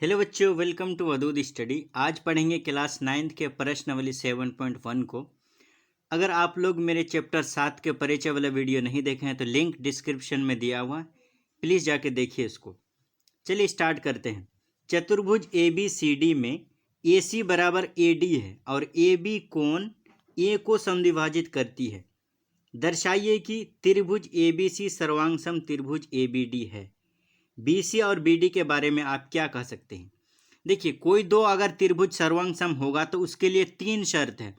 Hello बच्चों, welcome to अदूद study. आज पढ़ेंगे क्लास 9th के प्रश्नावली 7.1 को। अगर आप लोग मेरे चैप्टर 7 के परिचय वाला वीडियो नहीं देखे हैं तो लिंक डिस्क्रिप्शन में दिया हुआ है, प्लीज़ जाके देखिए इसको। चलिए स्टार्ट करते हैं। चतुर्भुज ए बी सी डी में ए सी बराबर ए डी है और ए बी कोण ए को समद्विभाजित करती है। दर्शाइए कि त्रिभुज ए बी सी सर्वांग सम त्रिभुज ए बी डी है। बी सी और बी डी के बारे में आप क्या कह सकते हैं? देखिए, कोई दो अगर त्रिभुज सर्वांग सम होगा तो उसके लिए तीन शर्त है।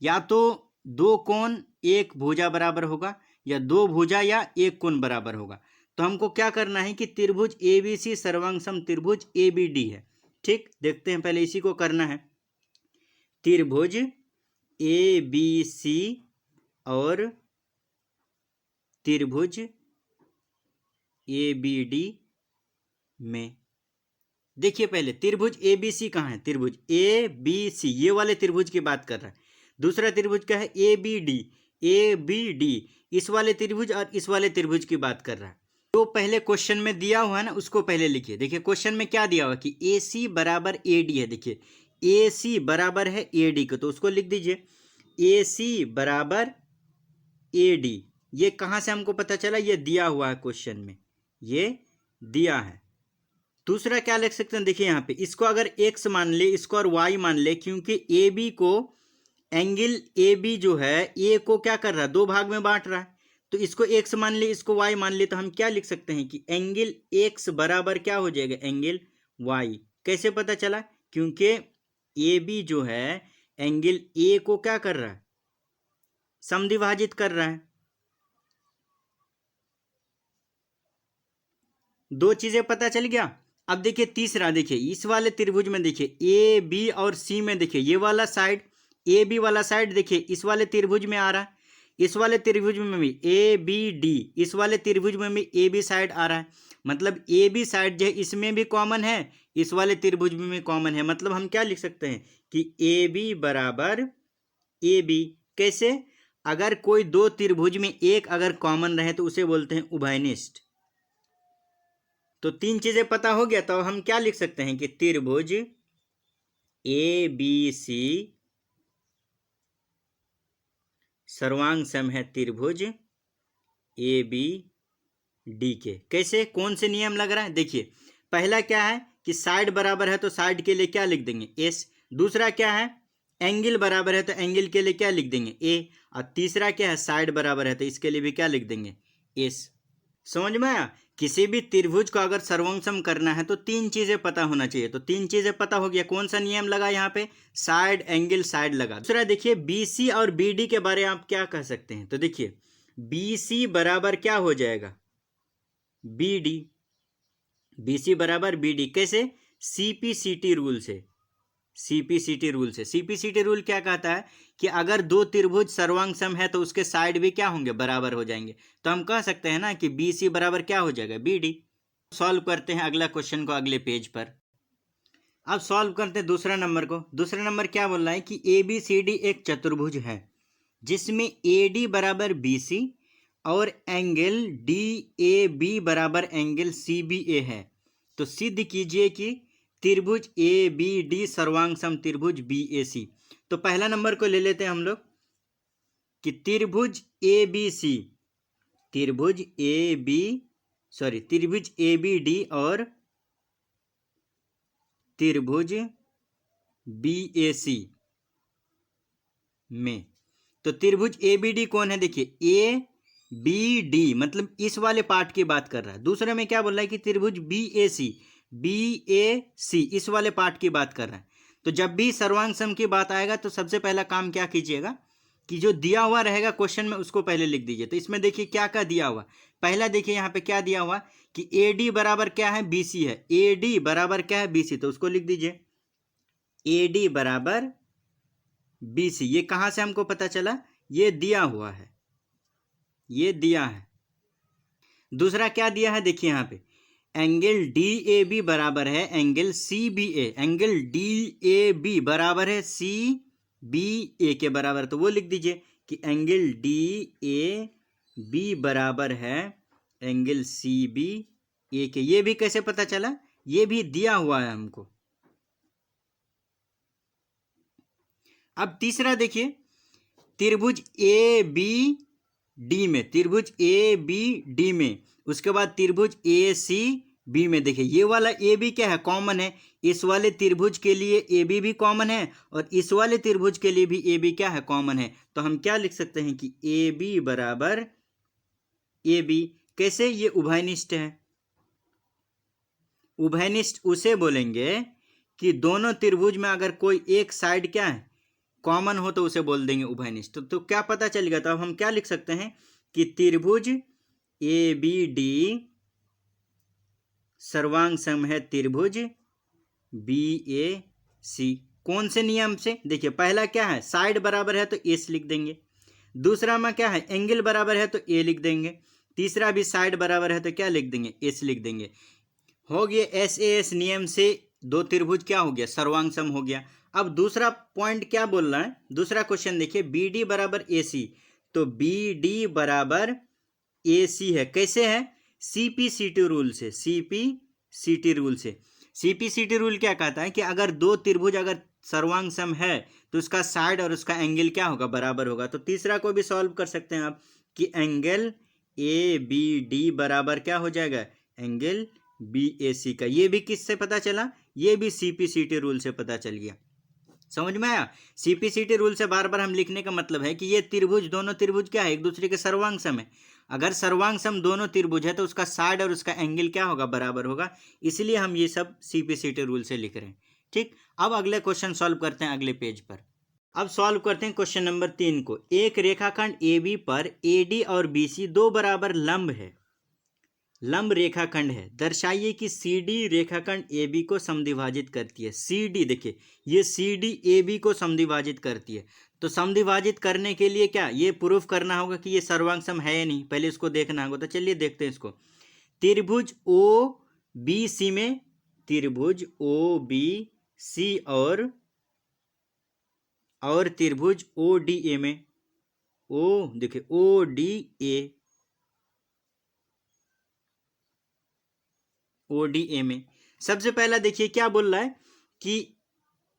या तो दो कोण एक भुजा बराबर होगा, या दो भुजा या एक कोण बराबर होगा। तो हमको क्या करना है कि त्रिभुज ए बी सी सर्वांग सम त्रिभुज ए बी डी है। ठीक, देखते हैं, पहले इसी को करना है। त्रिभुज ए बी सी और त्रिभुज ए बी डी में देखिए, पहले त्रिभुज ए बी सी कहाँ है? त्रिभुज ए बी सी, ये वाले त्रिभुज की बात कर रहा है। दूसरा त्रिभुज क्या है? A B D. A B D इस वाले त्रिभुज और इस वाले त्रिभुज की बात कर रहा है। तो पहले क्वेश्चन में दिया हुआ है ना, उसको पहले लिखिए। देखिए क्वेश्चन में क्या दिया हुआ कि ए सी बराबर ए डी है। देखिए ए सी बराबर है ए डी को, तो उसको लिख दीजिए ए सी बराबर ए डी। ये कहाँ से हमको पता चला? ये दिया हुआ है क्वेश्चन में, ये दिया है। दूसरा क्या लिख सकते हैं? देखिए यहाँ पे इसको अगर x मान ले, इसको और y मान ले, क्योंकि ए बी को एंगल ए बी जो है ए को क्या कर रहा है? दो भाग में बांट रहा है। तो इसको x मान ले, इसको y मान ले, तो हम क्या लिख सकते हैं कि एंगल x बराबर क्या हो जाएगा? Angle y। कैसे पता चला? क्योंकि ए बी जो है एंगल ए को क्या कर रहा है? समद्विभाजित कर रहा है। दो चीजें पता चल गया। अब देखिए तीसरा, देखिए इस वाले त्रिभुज में देखिए ए बी और सी में देखिए ये वाला साइड, ए बी वाला साइड देखिए इस वाले त्रिभुज में आ रहा है। इस वाले त्रिभुज में भी ए बी डी, इस वाले त्रिभुज में भी ए बी साइड आ रहा है। मतलब ए बी साइड जो है इसमें भी कॉमन है, इस वाले त्रिभुज में भी कॉमन है। मतलब हम क्या लिख सकते हैं कि ए बी बराबर ए बी। कैसे? अगर कोई दो त्रिभुज में एक अगर कॉमन रहे तो उसे बोलते हैं उभयनिष्ठ। तो तीन चीजें पता हो गया, तो हम क्या लिख सकते हैं कि त्रिभुज ए बी सी सर्वांग सम है त्रिभुज ए बी डी के। कैसे? कौन से नियम लग रहा है? देखिए पहला क्या है कि साइड बराबर है तो साइड के लिए क्या लिख देंगे? एस। दूसरा क्या है? एंगल बराबर है तो एंगल के लिए क्या लिख देंगे? ए। और तीसरा क्या है? साइड बराबर है तो इसके लिए भी क्या लिख देंगे? एस। समझ में आया? किसी भी त्रिभुज को अगर सर्वंसम करना है तो तीन चीजें पता होना चाहिए। तो तीन चीजें पता हो गया। कौन सा नियम लगा यहाँ पे? साइड, एंगल, साइड लगा। दूसरा देखिए बीसी और बीडी के बारे में आप क्या कह सकते हैं? तो देखिए बीसी बराबर क्या हो जाएगा? बीडी। बीसी बराबर बीडी। कैसे? सीपीसीटी रूल से। सीपीसीटी रूल से। सीपीसीटी रूल क्या कहता है कि अगर दो त्रिभुज सर्वांग सम है तो उसके साइड भी क्या होंगे? बराबर हो जाएंगे। तो हम कह सकते हैं ना कि बी सी बराबर क्या हो जाएगा? B D. सॉल्व करते हैं अगला क्वेश्चन को अगले पेज पर। अब सॉल्व करते हैं दूसरा नंबर को। दूसरा नंबर क्या बोल रहा है कि ए बी सी डी एक चतुर्भुज है जिसमें ए डी बराबर बी सी और एंगल डी ए बी बराबर एंगल सी बी ए है। तो सिद्ध कीजिए कि त्रिभुज ए बी डी सर्वांग सम त्रिभुज बी ए सी। तो पहला नंबर को ले लेते हैं हम लोग कि त्रिभुज ए बी सी, त्रिभुज ए बी डी और त्रिभुज बी ए सी में। तो त्रिभुज ए बी डी कौन है? देखिए ए बी डी मतलब इस वाले पार्ट की बात कर रहा है। दूसरे में क्या बोल रहा है कि त्रिभुज बी ए सी इस वाले पार्ट की बात कर रहा है। तो जब भी सर्वांग सम की बात आएगा तो सबसे पहला काम क्या कीजिएगा कि जो दिया हुआ रहेगा क्वेश्चन में उसको पहले लिख दीजिए। तो इसमें देखिए क्या क्या दिया हुआ। पहला देखिए यहाँ पे क्या दिया हुआ कि ए डी बराबर क्या है? बी सी है। ए डी बराबर क्या है? B C. तो उसको लिख दीजिए ए डी बराबर बी सी। ये कहाँ से हमको पता चला? ये दिया हुआ है, ये दिया है। दूसरा क्या दिया है? देखिए यहाँ पे एंगल डी ए बी बराबर है angle C B A. Angle D A B बराबर है सी बी ए के बराबर। तो वो लिख दीजिए कि एंगल डी ए बी बराबर है एंगल सी बी ए के। ये भी कैसे पता चला? ये भी दिया हुआ है हमको। अब तीसरा देखिए, त्रिभुज ए बी डी में, त्रिभुज ए बी डी में, उसके बाद त्रिभुज ए सी बी में। देखिए ये वाला ए बी क्या है, कॉमन है। इस वाले त्रिभुज के लिए ए बी भी कॉमन है और इस वाले त्रिभुज के लिए भी ए बी क्या है, कॉमन है। तो हम क्या लिख सकते हैं कि ए बी बराबर ए बी। कैसे, ये उभयनिष्ठ है। उभयनिष्ठ उसे बोलेंगे कि दोनों त्रिभुज में अगर कोई एक साइड क्या है, कॉमन हो, तो उसे बोल देंगे उभयनिष्ठ। तो क्या पता चलेगा, तो अब हम क्या लिख सकते हैं कि त्रिभुज ए बी डी सर्वांग सम है त्रिभुज बी ए सी। कौन से नियम से, देखिए पहला क्या है, साइड बराबर है तो एस लिख देंगे। दूसरा में क्या है, एंगल बराबर है तो ए लिख देंगे। तीसरा भी साइड बराबर है तो क्या लिख देंगे, एस लिख देंगे। हो गया एस ए एस नियम से दो त्रिभुज क्या हो गया, सर्वांग सम हो गया। अब दूसरा पॉइंट क्या बोल रहा है, दूसरा क्वेश्चन देखिए, बी डी बराबर ए सी। तो बी डी बराबर ए सी है। कैसे है, सीपीसीटी रूल से। सीपीसीटी रूल से। सीपीसीटी रूल क्या कहता है कि अगर दो त्रिभुज अगर सर्वांग सम है तो उसका साइड और उसका एंगल क्या होगा, बराबर होगा। तो तीसरा को भी सॉल्व कर सकते हैं आप कि एंगल ए बी डी बराबर क्या हो जाएगा, एंगल बी ए सी का। ये भी किससे पता चला, ये भी सीपीसीटी रूल से पता चल गया। समझ में आया। सीपीसीटी रूल से बार बार हम लिखने का मतलब है कि ये त्रिभुज, दोनों त्रिभुज क्या है, एक दूसरे के सर्वांग सम है। अगर सर्वांग सम दोनों त्रिभुज है तो उसका साइड और उसका एंगल क्या होगा, बराबर होगा। इसलिए हम ये सब सीपीसीटी रूल से लिख रहे हैं। ठीक, अब अगले क्वेश्चन सॉल्व करते हैं अगले पेज पर। अब सॉल्व करते हैं क्वेश्चन नंबर 3 को। एक रेखाखंड ए बी पर ए डी और बी सी दो बराबर लंब है, लंब रेखाखंड है। दर्शाइए कि सी डी रेखाखंड ए बी को समद्विभाजित करती है। सी डी, देखिए ये सी डी ए बी को समद्विभाजित करती है। तो समद्विभाजित करने के लिए क्या, ये प्रूफ करना होगा कि ये सर्वांग सम है या नहीं, पहले इसको देखना होगा। तो चलिए देखते हैं इसको। त्रिभुज ओ बी सी में, त्रिभुज ओ बी सी और त्रिभुज ओ डी ए में, ओ देखिए ओ डी ए, ओडीए में। सबसे पहला देखिए क्या बोल रहा है कि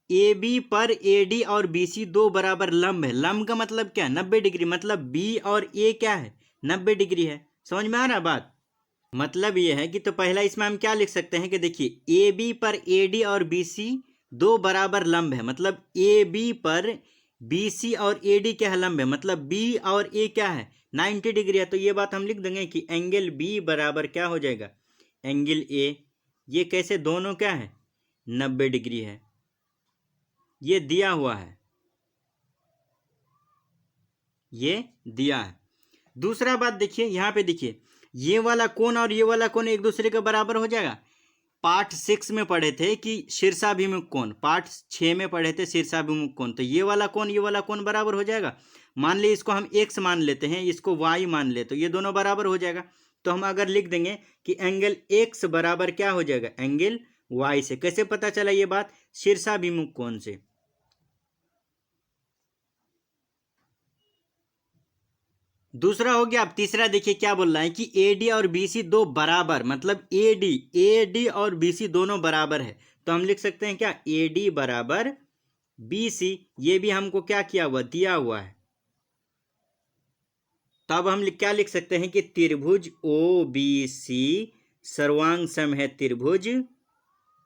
ए बी पर ए डी और बी सी दो बराबर लंब है। लंब का मतलब क्या है, 90 डिग्री। मतलब बी और ए क्या है, 90 डिग्री है। समझ में आ रहा बात। मतलब ये है कि तो पहला इसमें हम क्या लिख सकते हैं कि देखिए ए बी पर ए डी और बी सी दो बराबर लंब है। मतलब ए बी पर बी सी और ए डी क्या है, लंब है। मतलब बी और ए क्या है, 90 डिग्री है। तो ये बात हम लिख देंगे कि एंगल बी बराबर क्या हो जाएगा, एंगल ए। ये कैसे, दोनों क्या है, 90 डिग्री है। ये दिया हुआ है, ये दिया है। दूसरा बात देखिए, यहां पे देखिए ये वाला कोण और ये वाला कोण एक दूसरे के बराबर हो जाएगा। पार्ट 6 में पढ़े थे कि शीर्षाभिमुख कोण, पार्ट 6 में पढ़े थे शीर्षाभिमुख कोण। तो ये वाला कोण बराबर हो जाएगा। मान ली इसको हम x मान लेते हैं, इसको y मान ले, तो ये दोनों बराबर हो जाएगा। तो हम अगर लिख देंगे कि एंगल x बराबर क्या हो जाएगा, एंगल y से। कैसे पता चला ये बात, शीर्षाभिमुख कोण से। दूसरा हो गया। अब तीसरा देखिए क्या बोल रहा है कि ए डी और बी सी दो बराबर, मतलब ए डी और बी सी दोनों बराबर है। तो हम लिख सकते हैं क्या, ए डी बराबर बी सी। ये भी हमको क्या किया हुआ, दिया हुआ है। तब हम क्या लिख सकते हैं कि त्रिभुज ओ बी सी सर्वांग सम है त्रिभुज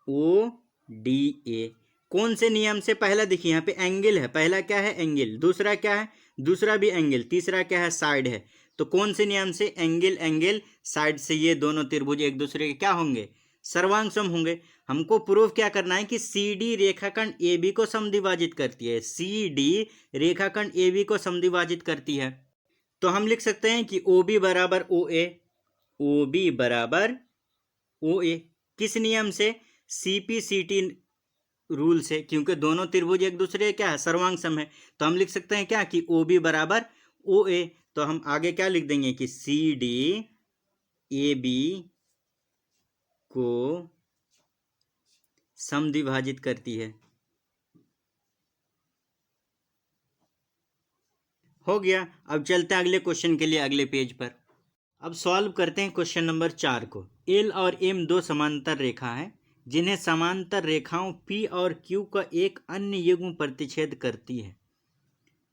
ओ डी ए। कौन से नियम से, पहला देखिए यहाँ पे एंगल है, पहला क्या है, एंगल। दूसरा क्या है, दूसरा भी एंगल। तीसरा क्या है, साइड है। तो कौन से नियम से, एंगल साइड से ये दोनों त्रिभुज एक दूसरे के क्या होंगे, सर्वांग सम होंगे। हमको प्रूफ क्या करना है कि सी डी रेखाखंड ए बी को समद्विभाजित करती है। सी डी रेखाखंड ए बी को समद्विभाजित करती है। तो हम लिख सकते हैं कि ओ बी बराबर ओ ए, ओ बी बराबर ओ ए। किस नियम से, सीपीसीटी रूल से, क्योंकि दोनों त्रिभुज एक दूसरे क्या है, सर्वांग सम है। तो हम लिख सकते हैं क्या कि ओ बी बराबर ओ ए। तो हम आगे क्या लिख देंगे कि सी डी ए बी को समद्विभाजित करती है। हो गया। अब चलते हैं अगले क्वेश्चन के लिए अगले पेज पर। अब सॉल्व करते हैं क्वेश्चन नंबर 4 को। एल और एम दो समांतर रेखा है जिन्हें समांतर रेखाओं P और Q का एक अन्य युग्म प्रतिच्छेद करती है।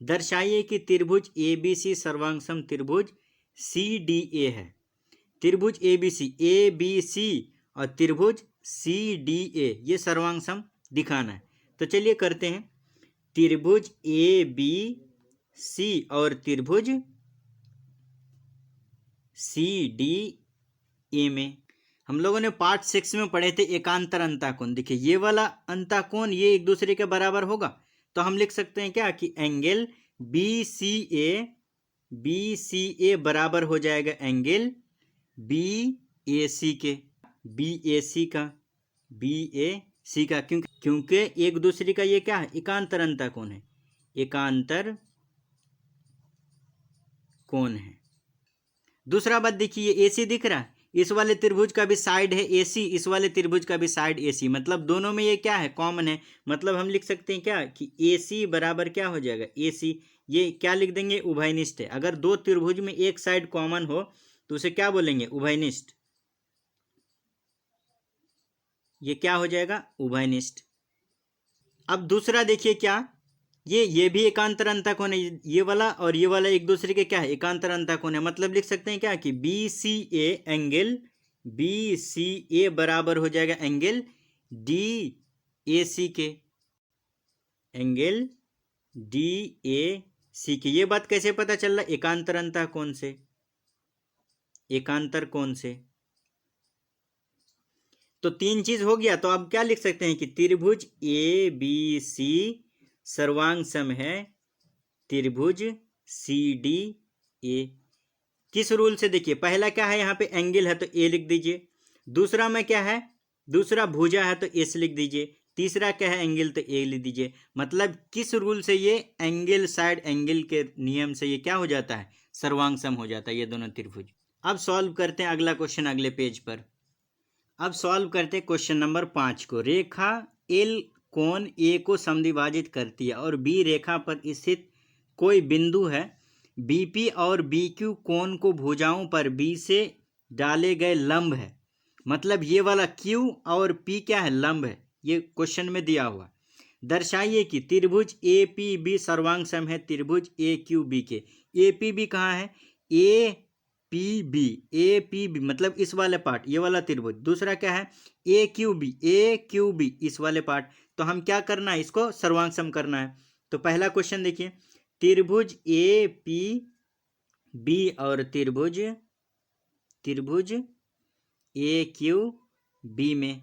दर्शाइए कि त्रिभुज ABC सर्वांगसम त्रिभुज CDA है। त्रिभुज ABC और त्रिभुज CDA ये सर्वांगसम दिखाना है। तो चलिए करते हैं। त्रिभुज ABC और त्रिभुज CDA में हम लोगों ने पार्ट 6 में पढ़े थे एकांतर अंताकोण। देखिए ये वाला अंताकोण ये एक दूसरे के बराबर होगा, तो हम लिख सकते हैं क्या कि एंगल BCA बराबर हो जाएगा एंगल BAC के, BAC का क्योंकि एक दूसरे का ये क्या है, एकांतर अंताकोण है, एकांतर कोण है। दूसरा बात देखिए AC दिख रहा है, इस वाले त्रिभुज का भी साइड है AC, इस वाले त्रिभुज का भी साइड AC, मतलब दोनों में ये क्या है, कॉमन है। मतलब हम लिख सकते हैं क्या कि AC बराबर क्या हो जाएगा, AC ये क्या लिख देंगे, उभयनिष्ठ है। अगर दो त्रिभुज में एक साइड कॉमन हो तो उसे क्या बोलेंगे, उभयनिष्ठ। ये क्या हो जाएगा, उभयनिष्ठ। अब दूसरा देखिए क्या, ये भी एकांतर अंतःकोण है, ये वाला और ये वाला एक दूसरे के क्या है, एकांतर अंतःकोण है। मतलब लिख सकते हैं क्या कि BCA बराबर हो जाएगा एंगल DAC के, एंगल DAC के। ये बात कैसे पता चल रहा, एकांतर अंतःकोण से, एकांतर कोण से। तो तीन चीज हो गया। तो अब क्या लिख सकते हैं कि त्रिभुज ABC सर्वांग सम है त्रिभुज CDA। किस रूल से, देखिए पहला क्या है, यहाँ पे एंगल है तो A लिख दीजिए। दूसरा में क्या है, दूसरा भुजा है तो S लिख दीजिए। तीसरा क्या है, एंगल तो A लिख दीजिए। मतलब किस रूल से, ये एंगल साइड एंगल के नियम से ये क्या हो जाता है, सर्वांग सम हो जाता है ये दोनों त्रिभुज। अब सॉल्व करते हैं अगला क्वेश्चन अगले पेज पर। अब सॉल्व करते हैं क्वेश्चन नंबर 5 को। रेखा L कोण A को समद्विभाजित करती है और B रेखा पर स्थित कोई बिंदु है। BP और BQ कोण को भुजाओं पर B से डाले गए लंब है। मतलब ये वाला Q और P क्या है, लंब है, ये क्वेश्चन में दिया हुआ। दर्शाइए कि त्रिभुज APB सर्वांग सम है त्रिभुज AQB के। APB कहाँ है, APB मतलब इस वाले पार्ट, ये वाला त्रिभुज। दूसरा क्या है, AQB इस वाले पार्ट। तो हम क्या करना है, इसको सर्वांग सम करना है। तो पहला क्वेश्चन देखिए, त्रिभुज APB और त्रिभुज AQB में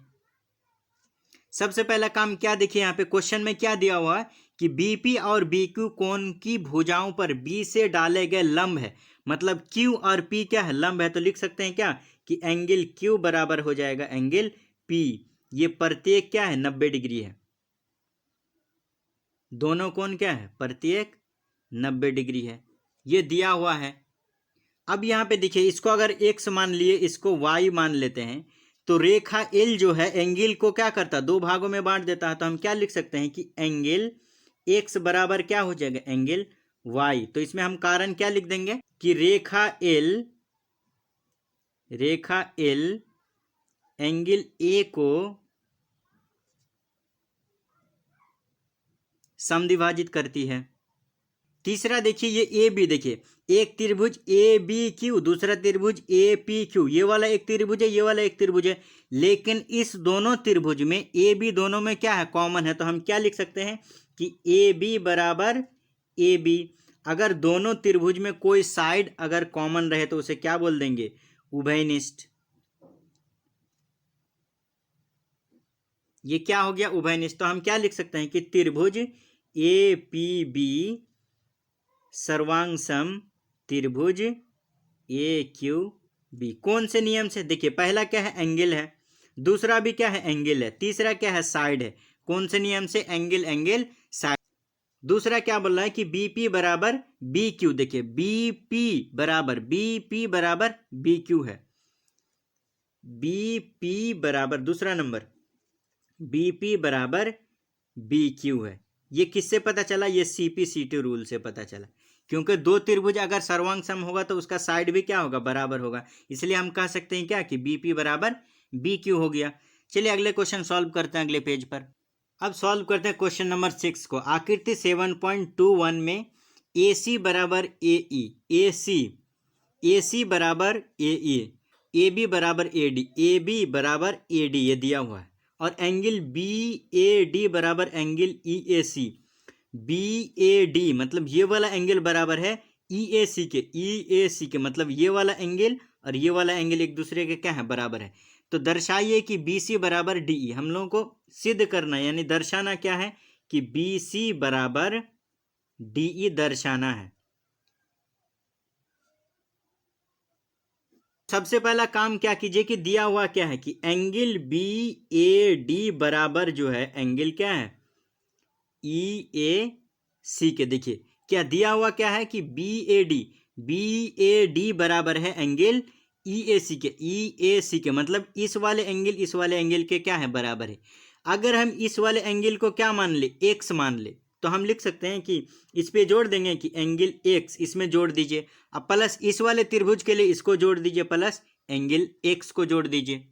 सबसे पहला काम क्या, देखिए यहाँ पे क्वेश्चन में क्या दिया हुआ है कि BP और BQ कोण की भुजाओं पर B से डाले गए लंब है। मतलब Q और P क्या है, लंब है। तो लिख सकते हैं क्या कि एंगल Q बराबर हो जाएगा एंगल P। ये प्रत्येक क्या है, 90 डिग्री है। दोनों कोण क्या है, प्रत्येक 90 डिग्री है, ये दिया हुआ है। अब यहाँ पे देखिए, इसको अगर x मान लिए, इसको y मान लेते हैं, तो रेखा L जो है एंगल को क्या करता है, दो भागों में बांट देता है। तो हम क्या लिख सकते हैं कि एंगल x बराबर क्या हो जाएगा, एंगल y। तो इसमें हम कारण क्या लिख देंगे कि रेखा L एंगल A को समद्विभाजित करती है। तीसरा देखिए, ये AB, देखिए एक त्रिभुज ABQ, दूसरा त्रिभुज APQ, ये वाला एक त्रिभुज है, ये वाला एक त्रिभुज है। लेकिन इस दोनों त्रिभुज में AB दोनों में क्या है, कॉमन है। तो हम क्या लिख सकते हैं कि AB बराबर AB। अगर दोनों त्रिभुज में कोई साइड अगर कॉमन रहे तो उसे क्या बोल देंगे, उभयनिष्ठ। ये क्या हो गया, उभयनिष्ठ। तो हम क्या लिख सकते हैं कि त्रिभुज APB सर्वांग सम त्रिभुज AQB। कौन से नियम से, देखिए पहला क्या है, एंगल है। दूसरा भी क्या है, एंगल है। तीसरा क्या है, साइड है। कौन से नियम से, एंगल साइड। दूसरा क्या बोल रहा है कि BP बराबर BQ। देखिए BP बराबर BQ है। BP बराबर, दूसरा नंबर BP बराबर BQ है। ये किससे पता चला, ये CP/CT रूल से पता चला। क्योंकि दो त्रिभुज अगर सर्वांग सम होगा तो उसका साइड भी क्या होगा, बराबर होगा। इसलिए हम कह सकते हैं क्या कि BP बराबर BQ हो गया। चलिए अगले क्वेश्चन सॉल्व करते हैं अगले पेज पर। अब सॉल्व करते हैं क्वेश्चन नंबर 6 को। आकृति 7.21 में ए सी बराबर ए ई, ए सी बराबर ए ई, ए बी बराबर ए डी, ए बी बराबर ए डी ये दिया हुआ है, और एंगल बी ए डी बराबर angle E A C. B A D मतलब ये वाला एंगल बराबर है ई ए सी के, ई ए सी के मतलब ये वाला एंगल और ये वाला एंगल एक दूसरे के क्या है, बराबर है। तो दर्शाइए कि बी सी बराबर डी ई। हम लोगों को सिद्ध करना है, यानी दर्शाना क्या है कि बी सी बराबर डी ई दर्शाना है। सबसे पहला काम क्या कीजिए कि दिया हुआ क्या है कि एंगल बी ए डी बराबर जो है एंगल क्या है, ई ए सी के। देखिए क्या दिया हुआ क्या है कि बी ए डी बराबर है एंगल ई ए सी के, ई ए सी के मतलब इस वाले एंगल के क्या है, बराबर है। अगर हम इस वाले एंगल को क्या मान ले, एक्स मान ले, तो हम लिख सकते हैं कि इस पे जोड़ देंगे कि एंगल एक्स इसमें जोड़ दीजिए, अब प्लस इस वाले त्रिभुज के लिए इसको जोड़ दीजिए, प्लस एंगल एक्स को जोड़ दीजिए।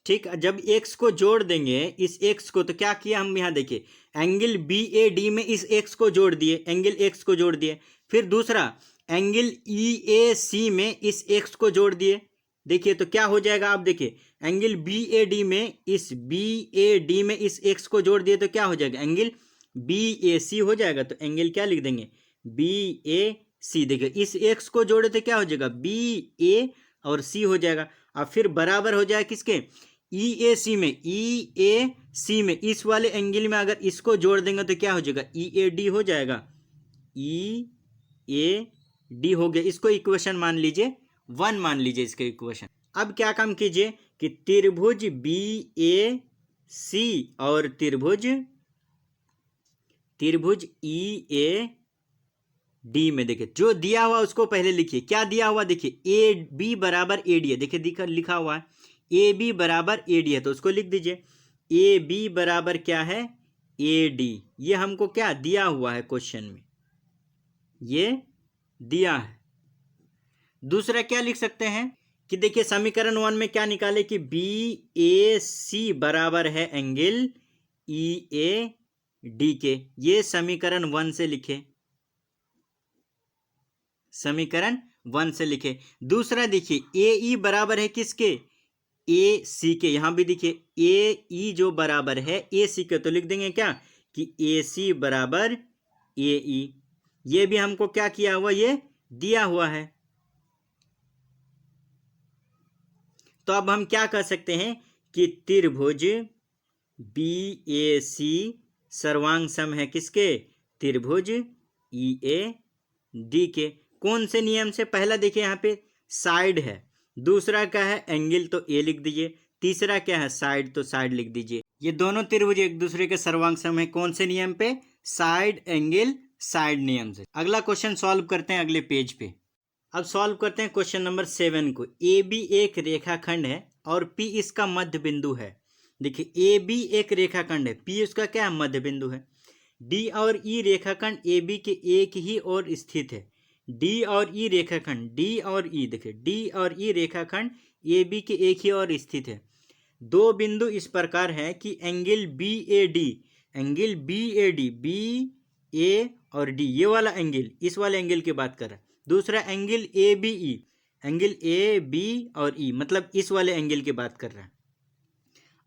ठीक, जब एक्स को जोड़ देंगे इस एक्स को, तो क्या किया हम यहाँ देखिए एंगल बी ए डी में इस एक्स को जोड़ दिए, एंगल एक्स को जोड़ दिए। फिर दूसरा एंगल ई ए सी में इस एक्स को जोड़ दिए। देखिए तो क्या हो जाएगा, आप देखिए एंगल बी ए डी में इस बी ए डी में इस एक्स को जोड़ दिए तो क्या हो जाएगा, एंगल बी ए सी हो जाएगा। तो एंगल क्या लिख देंगे, बी ए सी। देखिए इस एक्स को जोड़े तो क्या हो जाएगा, बी ए और सी हो जाएगा। अब फिर बराबर हो जाएगा किसके, ई ए सी में, ई ए सी में इस वाले एंगल में अगर इसको जोड़ देंगे तो क्या हो जाएगा, ई ए डी हो जाएगा, ई ए डी हो गया। इसको इक्वेशन मान लीजिए 1 मान लीजिए इसका इक्वेशन। अब क्या काम कीजिए कि त्रिभुज बी ए सी और त्रिभुज ई ए डी में देखिए जो दिया हुआ उसको पहले लिखिए। क्या दिया हुआ देखिए, ए बी बराबर ए डी है, देखिए लिखा हुआ है ए बी बराबर ए डी है, तो उसको लिख दीजिए ए बी बराबर क्या है, ए डी। ये हमको क्या दिया हुआ है क्वेश्चन में, ये दिया है। दूसरा क्या लिख सकते हैं कि देखिए समीकरण 1 में क्या निकाले कि बी ए सी बराबर है एंगल ई ए डी के। ये समीकरण 1 से लिखे, समीकरण 1 से लिखे। दूसरा देखिए ए ई बराबर है किसके, ए सी के। यहां भी देखिए ए ई जो बराबर है ए सी के, तो लिख देंगे क्या कि ए सी बराबर ए ई। ये भी हमको क्या किया हुआ, ये दिया हुआ है। तो अब हम क्या कर सकते हैं कि त्रिभुज बी ए सी सर्वांग सम है किसके, त्रिभुज ई ए डी के। कौन से नियम से, पहला देखिए यहाँ पे साइड है, दूसरा क्या है एंगल, तो ए लिख दीजिए, तीसरा क्या है साइड, तो साइड लिख दीजिए। ये दोनों त्रिभुज एक दूसरे के सर्वांग सम है, कौन से नियम पे, साइड एंगल साइड नियम से। अगला क्वेश्चन सॉल्व करते हैं अगले पेज पे। अब सॉल्व करते हैं क्वेश्चन नंबर 7 को। ए बी एक रेखाखंड है और पी इसका मध्य बिंदु है। देखिए ए बी एक रेखाखंड है, पी उसका क्या है, मध्य बिंदु है। डी और ई रेखाखंड ए बी के एक ही ओर स्थित है। डी और ई रेखाखंड, डी और ई, देखिए डी और ई रेखाखंड ए बी के एक ही ओर स्थित है। दो बिंदु इस प्रकार है कि angle B A D, angle B A D, B A और डी ये वाला एंगल, इस वाले एंगल की बात कर रहा है। दूसरा angle A B E, angle A B और ई मतलब इस वाले एंगल की बात कर रहा है।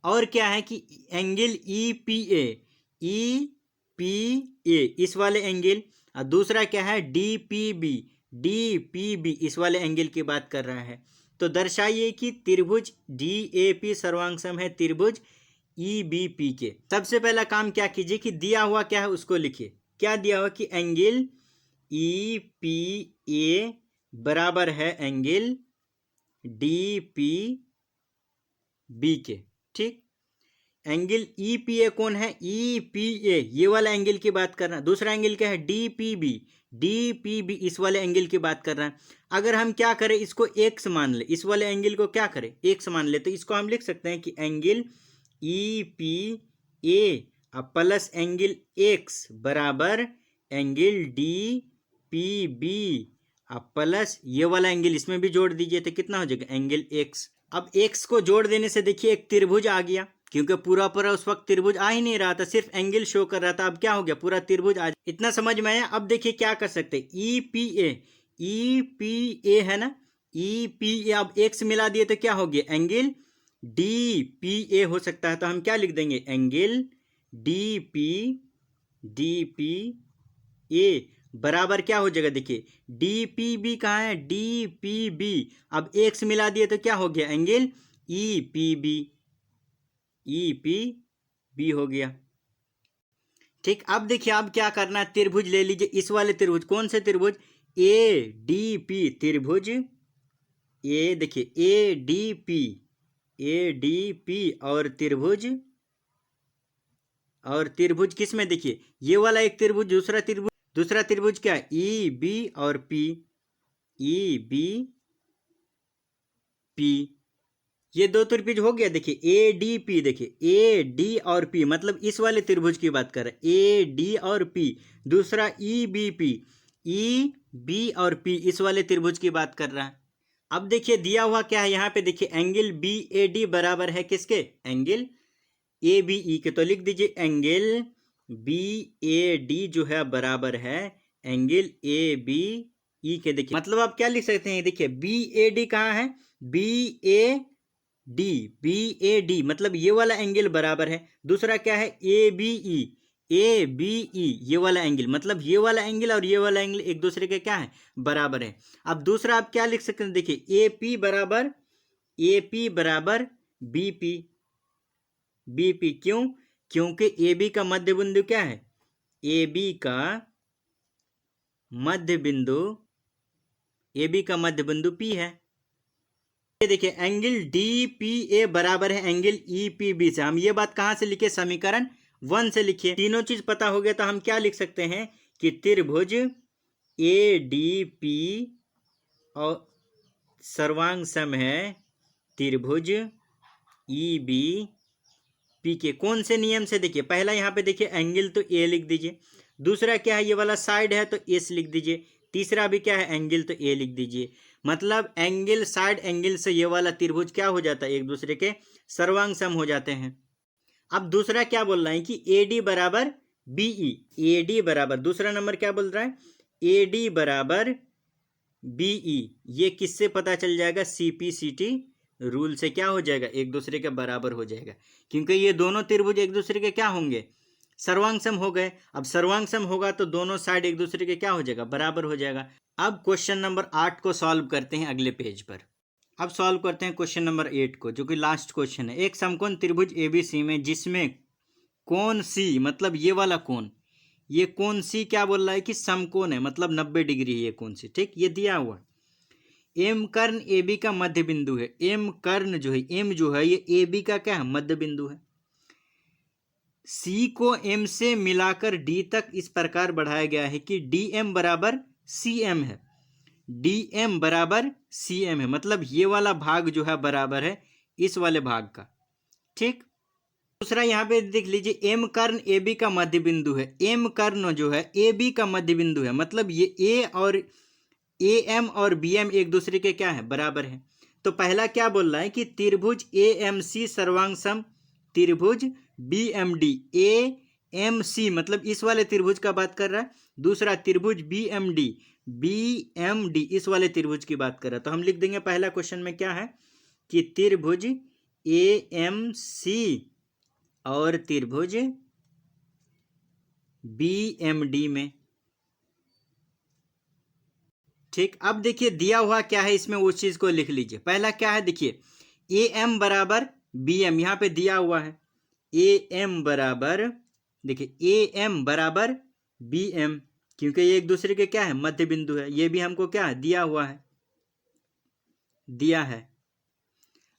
और क्या है कि एंगल ई पी ए इस वाले एंगल, और दूसरा क्या है डी पी बी इस वाले एंगल की बात कर रहा है। तो दर्शाइए कि त्रिभुज डी ए पी सर्वांग सम है त्रिभुज ई बी पी के। सबसे पहला काम क्या कीजिए कि दिया हुआ क्या है उसको लिखिए। क्या दिया हुआ कि एंगल ई पी ए बराबर है एंगल डी पी बी के। ठीक, एंगल ई पी ए कौन है, ई पी ए ये वाला एंगल की बात कर रहा है। दूसरा एंगल क्या है डी पी बी इस वाले एंगल की बात कर रहा है। अगर हम क्या करें इसको एक्स मान ले, इस वाले एंगल को क्या करें एक्स मान ले, तो इसको हम लिख सकते हैं कि angle E P A plus angle X बराबर angle D P B plus ये वाला एंगल इसमें भी जोड़ दीजिए तो कितना हो जाएगा एंगल एक्स। अब एक्स को जोड़ देने से देखिए एक त्रिभुज आ गया, क्योंकि पूरा पूरा उस वक्त त्रिभुज आ ही नहीं रहा था, सिर्फ एंगल शो कर रहा था। अब क्या हो गया, पूरा त्रिभुज आ, इतना समझ में आया। अब देखिए क्या कर सकते हैं, ई पी ए है ना, ई पी ए, अब एक्स मिला दिए तो क्या हो गया, एंगल डी पी ए हो सकता है। तो हम क्या लिख देंगे, एंगल डी पी ए बराबर क्या हो जाएगा, देखिए डी पी बी कहाँ है, डी पी बी, अब एक्स मिला दिए तो क्या हो गया, एंगल ई पी बी हो गया। ठीक, अब देखिए अब क्या करना है, त्रिभुज ले लीजिए, इस वाले त्रिभुज, कौन से त्रिभुज, ए डी पी त्रिभुज, ए देखिए ए डी पी और त्रिभुज किस में, देखिए ये वाला एक त्रिभुज, दूसरा त्रिभुज क्या है, ई बी और पी, ई बी पी, ये दो त्रिभुज हो गया। देखिए ए डी पी, देखिए ए डी और पी, मतलब इस वाले त्रिभुज की बात कर रहे हैं, ए डी और पी। दूसरा E B P, E B और पी, इस वाले त्रिभुज की बात कर रहा है। अब देखिए दिया हुआ क्या है यहाँ पे, देखिए एंगल बी ए डी बराबर है किसके, एंगल ए बी ई के। तो लिख दीजिए एंगल बी ए डी जो है बराबर है एंगल ए बी ई के। देखिए मतलब आप क्या लिख सकते हैं, देखिए बी ए डी कहाँ है, बी ए डी मतलब ये वाला एंगल बराबर है। दूसरा क्या है, ए बी ई, ये वाला एंगल, मतलब ये वाला एंगल और ये वाला एंगल एक दूसरे के क्या है, बराबर है। अब दूसरा आप क्या लिख सकते हैं, देखिए ए पी बराबर बी पी, क्यों, क्योंकि ए बी का मध्य बिंदु क्या है, ए बी का मध्य बिंदु पी है। ये देखिए एंगल डी पी ए बराबर है एंगल ई पी बी से। हम ये बात कहां से लिखे, समीकरण 1 से लिखिए। तीनों चीज पता हो गया तो हम क्या लिख सकते हैं कि त्रिभुज ए डी पी और सर्वांग सम है त्रिभुज ई बी पी के। कौन से नियम से, देखिए पहला यहाँ पे देखिए एंगल तो ए लिख दीजिए, दूसरा क्या है, ये वाला साइड है तो एस लिख दीजिए, तीसरा भी क्या है, एंगल तो ए लिख दीजिए। मतलब एंगल साइड एंगल से ये वाला त्रिभुज क्या हो जाता है, एक दूसरे के सर्वांग सम हो जाते हैं। अब दूसरा क्या बोल रहा है कि ए डी बराबर बीई, ए डी बराबर, दूसरा नंबर क्या बोल रहा है, ए डी बराबर बीई। ये किससे पता चल जाएगा, सीपीसीटी रूल से क्या हो जाएगा, एक दूसरे के बराबर हो जाएगा, क्योंकि ये दोनों त्रिभुज एक दूसरे के क्या होंगे, सर्वांग सम हो गए। अब सर्वांग सम होगा तो दोनों साइड एक दूसरे के क्या हो जाएगा, बराबर हो जाएगा। अब क्वेश्चन नंबर 8 को सॉल्व करते हैं अगले पेज पर। अब सॉल्व करते हैं क्वेश्चन नंबर 8 को, जो कि लास्ट क्वेश्चन है। एक समकोण त्रिभुज एबीसी में जिसमें कोण सी, मतलब ये वाला कोण, ये कोण सी क्या बोल रहा है कि समकोण है, मतलब 90 डिग्री है ये कोण सी। ठीक, ये दिया हुआ एम कर्ण ए बी का मध्य बिंदु है। एम कर्ण जो है, एम जो है ये ए बी का क्या है, मध्य बिंदु है। सी को एम से मिलाकर डी तक इस प्रकार बढ़ाया गया है कि डी एम बराबर सी एम है, डी एम बराबर सी एम है, मतलब ये वाला भाग जो है बराबर है इस वाले भाग का। ठीक, दूसरा यहाँ पे देख लीजिए, एम कर्ण ए बी का मध्य बिंदु है, एम कर्ण जो है ए बी का मध्य बिंदु है, मतलब ये ए और ए एम और बी एम एक दूसरे के क्या है, बराबर है। तो पहला क्या बोल रहा है कि त्रिभुज ए एम सी सर्वांग सम त्रिभुज B M D, A M C मतलब इस वाले त्रिभुज का बात कर रहा है। दूसरा त्रिभुज बी एम डी इस वाले त्रिभुज की बात कर रहा है। तो हम लिख देंगे पहला क्वेश्चन में क्या है कि त्रिभुज ए एम सी और त्रिभुज बी एम डी में। ठीक, अब देखिए दिया हुआ क्या है, इसमें उस चीज को लिख लीजिए। पहला क्या है, देखिए ए एम बराबर बी एम, यहां पे दिया हुआ है ए एम बराबर, देखिए ए एम बराबर बी एम, क्योंकि ये एक दूसरे के क्या है, मध्य बिंदु है। ये भी हमको क्या है, दिया हुआ है, दिया है।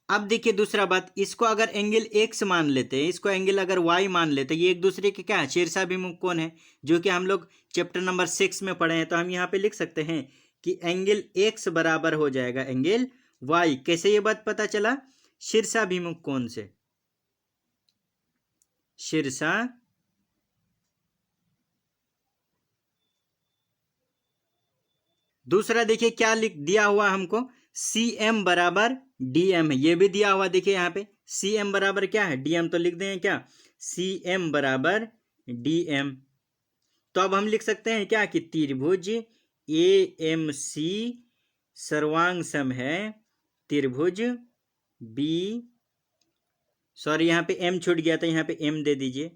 अब देखिए दूसरा बात, इसको अगर एंगल एक्स मान लेते हैं, इसको एंगल अगर वाई मान लेते हैं, ये एक दूसरे के क्या है, शीर्षाभिमुख कोण है, जो कि हम लोग चैप्टर नंबर 6 में पढ़े हैं। तो हम यहाँ पे लिख सकते हैं कि एंगल एक्स बराबर हो जाएगा एंगल वाई। कैसे ये बात पता चला, शीर्षाभिमुख कोण से, शीर्षा दूसरा देखिए क्या लिख दिया हुआ हमको, सी एम बराबर डी एम है, ये भी दिया हुआ देखिए यहाँ पे सी एम बराबर क्या है डी एम, तो लिख देंगे क्या सी एम बराबर डी एम। तो अब हम लिख सकते हैं क्या कि त्रिभुज ए एम सी सर्वांग सम है त्रिभुज बी, सॉरी यहाँ पे एम छूट गया था, यहाँ पे एम दे दीजिए,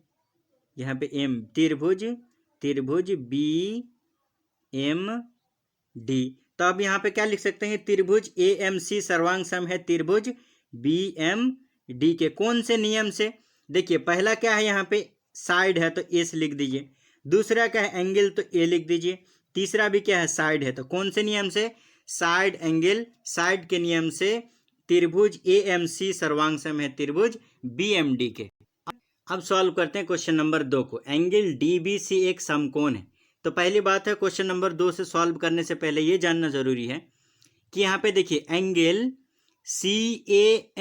यहाँ पे एम, त्रिभुज बी एम डी। तो अब यहाँ पे क्या लिख सकते हैं त्रिभुज ए एम सी सर्वांग सम है त्रिभुज बी एम डी के कौन से नियम से। देखिए पहला क्या है यहाँ पे साइड है तो एस लिख दीजिए, दूसरा क्या है एंगल तो ए लिख दीजिए, तीसरा भी क्या है साइड है तो कौन से नियम से साइड एंगल साइड के नियम से त्रिभुज ए एम सी सर्वांग सम है त्रिभुज बी एम डी के। अब सॉल्व करते हैं क्वेश्चन नंबर 2 को। एंगल डी बी सी एक समकोण है। तो पहली बात है क्वेश्चन नंबर 2 से सॉल्व करने से पहले ये जानना जरूरी है कि यहाँ पे देखिए एंगल सी ए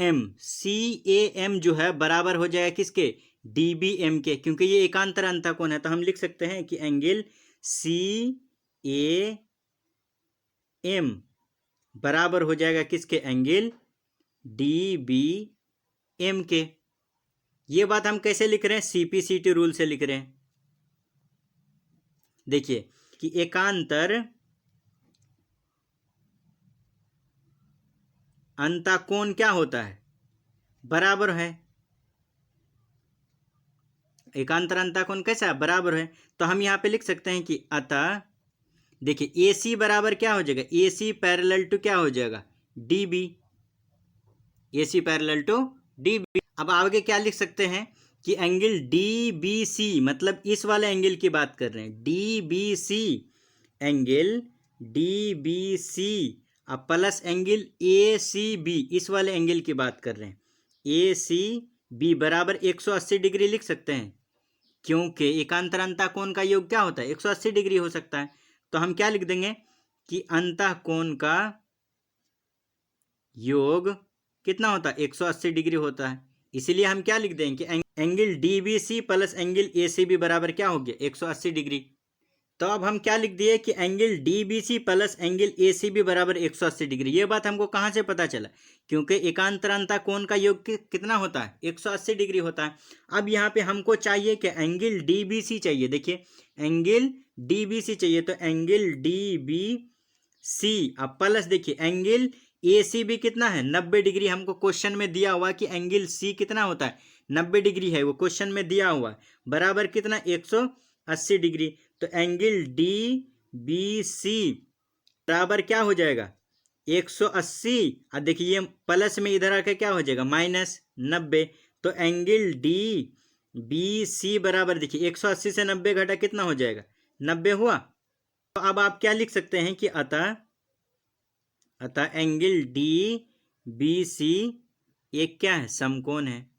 एम जो है बराबर हो जाएगा किसके डी बी एम के, क्योंकि ये एकांतर अंतःकोण है। तो हम लिख सकते हैं कि एंगल सी ए एम बराबर हो जाएगा किसके एंगल डी बी एम के। ये बात हम कैसे लिख रहे हैं सीपीसीटी रूल से लिख रहे हैं। देखिए कि एकांतर अंतःकोण क्या होता है बराबर है, एकांतर अंतःकोण कैसा है बराबर है। तो हम यहाँ पे लिख सकते हैं कि अतः देखिए ए सी बराबर क्या हो जाएगा ए सी पैरेलल टू क्या हो जाएगा D B, A C parallel to D B. अब आगे क्या लिख सकते हैं कि एंगल डी बी सी मतलब इस वाले एंगल की बात कर रहे हैं D B C, angle D B C अब plus angle A C B इस वाले एंगल की बात कर रहे हैं ए सी बी बराबर 180 डिग्री लिख सकते हैं, क्योंकि एकांतर अंतःकोण का योग क्या होता है 180 डिग्री हो सकता है। तो हम क्या लिख देंगे कि अंतःकोण का योग कितना होता है 180 डिग्री होता है, इसीलिए हम क्या लिख देंगे कि angle D B C plus angle A C B बराबर क्या हो गया 180 डिग्री। तो अब हम क्या लिख दिए कि angle D B C plus angle A C B बराबर 180 डिग्री। ये बात हमको कहाँ से पता चला, क्योंकि एकांतर अंतःकोण का योग कितना होता है 180 डिग्री होता है। अब यहाँ पे हमको चाहिए कि एंगल डी बी सी चाहिए, देखिए एंगल डी बी सी चाहिए, तो एंगल डी बी सी अब प्लस देखिए एंगल ए सी बी कितना है 90 डिग्री। हमको क्वेश्चन में दिया हुआ कि एंगल सी कितना होता है 90 डिग्री है, वो क्वेश्चन में दिया हुआ बराबर कितना 180 डिग्री। तो एंगल डी बी सी बराबर क्या हो जाएगा 180, और देखिए ये प्लस में इधर आकर क्या हो जाएगा माइनस 90। तो एंगल डी बी सी बराबर देखिए 180 से 90 घटा कितना हो जाएगा 90 हुआ। तो अब आप क्या लिख सकते हैं कि अतः एंगल डी बी सी एक क्या है समकोण है,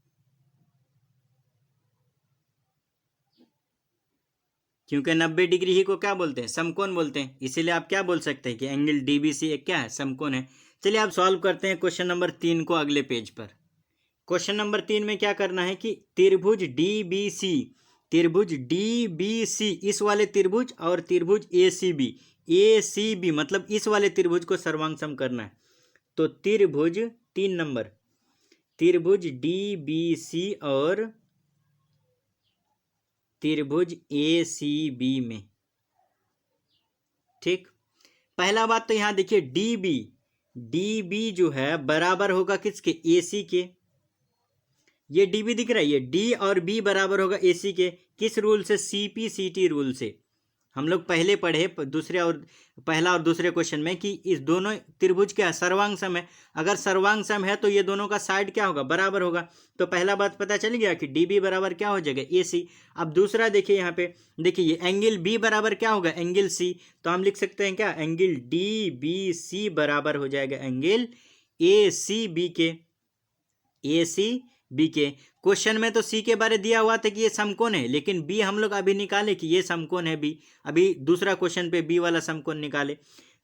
क्योंकि 90 डिग्री ही को क्या बोलते हैं समकोण बोलते हैं, इसीलिए आप क्या बोल सकते हैं कि एंगल डी बी सी एक क्या है समकोण है। चलिए आप सॉल्व करते हैं क्वेश्चन नंबर 3 को अगले पेज पर। क्वेश्चन नंबर 3 में क्या करना है कि त्रिभुज डी बी सी इस वाले त्रिभुज और त्रिभुज ए सी बी मतलब इस वाले त्रिभुज को सर्वांग सम करना है। तो त्रिभुज 3 नंबर त्रिभुज डी बी सी और त्रिभुज ए सी बी में, ठीक। पहला बात तो यहां देखिए डी बी जो है बराबर होगा किसके ए सी के, ये डी बी दिख रहा है, ये डी और बी बराबर होगा ए सी के, किस रूल से सीपीसीटी रूल से। हम लोग पहले पढ़े पहला और दूसरे क्वेश्चन में कि इस दोनों त्रिभुज क्या है सर्वांग सम है, अगर सर्वांग सम है तो ये दोनों का साइड क्या होगा बराबर होगा। तो पहला बात पता चल गया कि डी बी बराबर क्या हो जाएगा ए सी। अब दूसरा देखिए यहाँ पे देखिए ये एंगल बी बराबर क्या होगा एंगल सी, तो हम लिख सकते हैं क्या एंगल डी बी सी बराबर हो जाएगा एंगल ए सी बी के, ए सी बी के। क्वेश्चन में तो सी के बारे दिया हुआ था कि ये समकोण है, लेकिन बी हम लोग अभी निकाले कि ये समकोण है बी, अभी दूसरा क्वेश्चन पे बी वाला समकोण निकाले।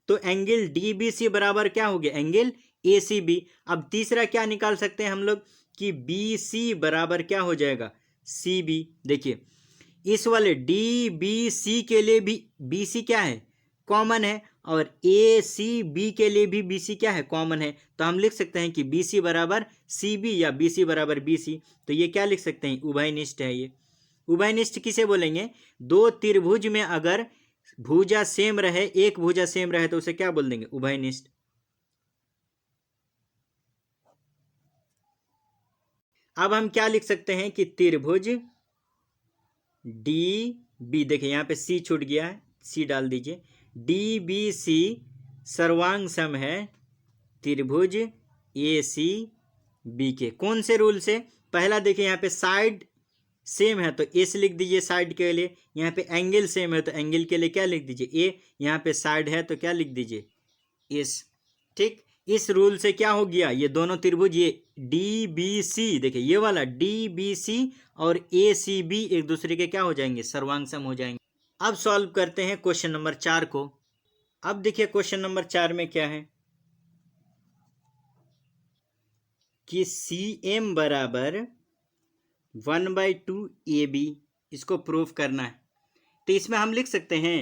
तो एंगल डी बी सी बराबर क्या हो गया एंगल ए सी बी। अब तीसरा क्या निकाल सकते हैं हम लोग कि बी सी बराबर क्या हो जाएगा सी बी। देखिए इस वाले डी बी सी के लिए भी बी सी क्या है कॉमन है, और ए सी बी के लिए भी बी सी क्या है, कॉमन है। तो हम लिख सकते हैं कि बी सी बराबर सी बी या बी सी बराबर बी सी। तो ये क्या लिख सकते हैं, उभयनिष्ठ है। ये उभयनिष्ठ किसे बोलेंगे, दो त्रिभुज में अगर भुजा सेम रहे, एक भुजा सेम रहे तो उसे क्या बोल देंगे, उभयनिष्ठ। अब हम क्या लिख सकते हैं कि त्रिभुज डी बी, देखिए यहाँ पे सी छूट गया है, सी डाल दीजिए। डी बी सी सर्वांग सम है त्रिभुज ए सी बी के। कौन से रूल से, पहला देखिए यहाँ पे साइड सेम है तो एस लिख दीजिए साइड के लिए, यहाँ पे एंगल सेम है तो एंगल के लिए क्या लिख दीजिए, ए। यहाँ पे साइड है तो क्या लिख दीजिए, एस। ठीक, इस रूल से क्या हो गया, ये दोनों त्रिभुज ये डी बी सी, देखिए ये वाला डी बी सी और ए सी बी एक दूसरे के क्या हो जाएंगे, सर्वांग सम हो जाएंगे। अब सॉल्व करते हैं क्वेश्चन नंबर 4 को। अब देखिए क्वेश्चन नंबर 4 में क्या है कि सी एम बराबर 1/2 ए बी, इसको प्रूफ करना है। तो इसमें हम लिख सकते हैं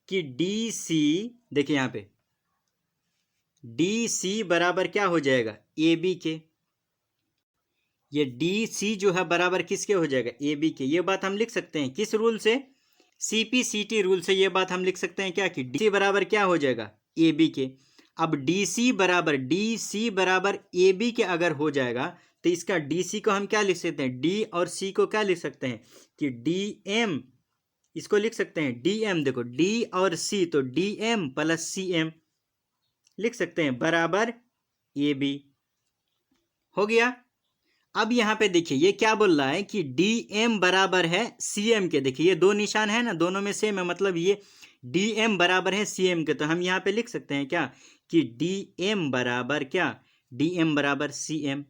कि डी सी, देखिए यहाँ पे डी सी बराबर क्या हो जाएगा, ए बी के। ये डी सी जो है बराबर किसके हो जाएगा, ए बी के। ये बात हम लिख सकते हैं किस रूल से, CP/CT रूल से। ये बात हम लिख सकते हैं क्या कि डी सी बराबर क्या हो जाएगा, ए बी के। अब डी सी बराबर ए बी के अगर हो जाएगा तो इसका डी सी को हम क्या लिख सकते हैं, डी और सी को क्या लिख सकते हैं कि डी एम, इसको लिख सकते हैं डी एम। देखो डी और सी तो D M plus C M लिख सकते हैं बराबर ए बी, हो गया। अब यहाँ पे देखिए ये क्या बोल रहा है कि डी एम बराबर है सी एम के। देखिए ये दो निशान है ना, दोनों में सेम है, मतलब ये डी एम बराबर है सी एम के। तो हम यहाँ पे लिख सकते हैं क्या कि डी एम बराबर क्या, डी एम बराबर सी एम।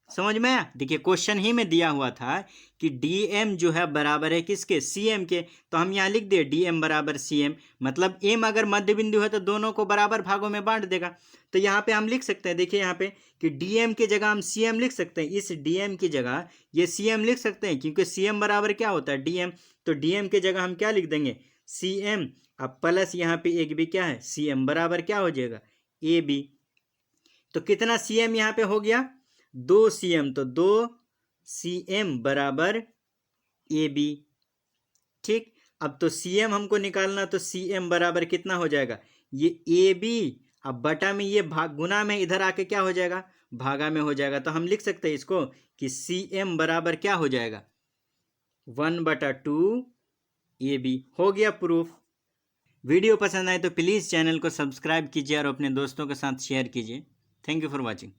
समझ में आया, देखिए क्वेश्चन ही में दिया हुआ था कि डी एम जो है बराबर है किसके, सी एम के। तो हम यहाँ लिख दे डी एम बराबर सी एम, मतलब एम अगर मध्य बिंदु है तो दोनों को बराबर भागों में बांट देगा। तो यहाँ पे हम लिख सकते हैं, देखिए यहाँ पे कि डी एम की जगह हम सी एम लिख सकते हैं। इस डी एम की जगह ये सी एम लिख सकते हैं क्योंकि सी एम बराबर क्या होता है, डी एम। तो डी एम की जगह हम क्या लिख देंगे, सी एम। अब प्लस यहाँ पे एक भी क्या है, सी एम बराबर क्या हो जाएगा, ए बी। तो कितना सी एम यहाँ पे हो गया, 2 सी एम। तो 2 सी एम बराबर ए बी। ठीक, अब तो सी एम हमको निकालना, तो सी एम बराबर कितना हो जाएगा, ये ए बी। अब बटा में ये भाग गुना में इधर आके क्या हो जाएगा, भागा में हो जाएगा। तो हम लिख सकते हैं इसको कि सी एम बराबर क्या हो जाएगा, 1/2 ए बी। हो गया प्रूफ। वीडियो पसंद आए तो प्लीज़ चैनल को सब्सक्राइब कीजिए और अपने दोस्तों के साथ शेयर कीजिए। Thank you for watching.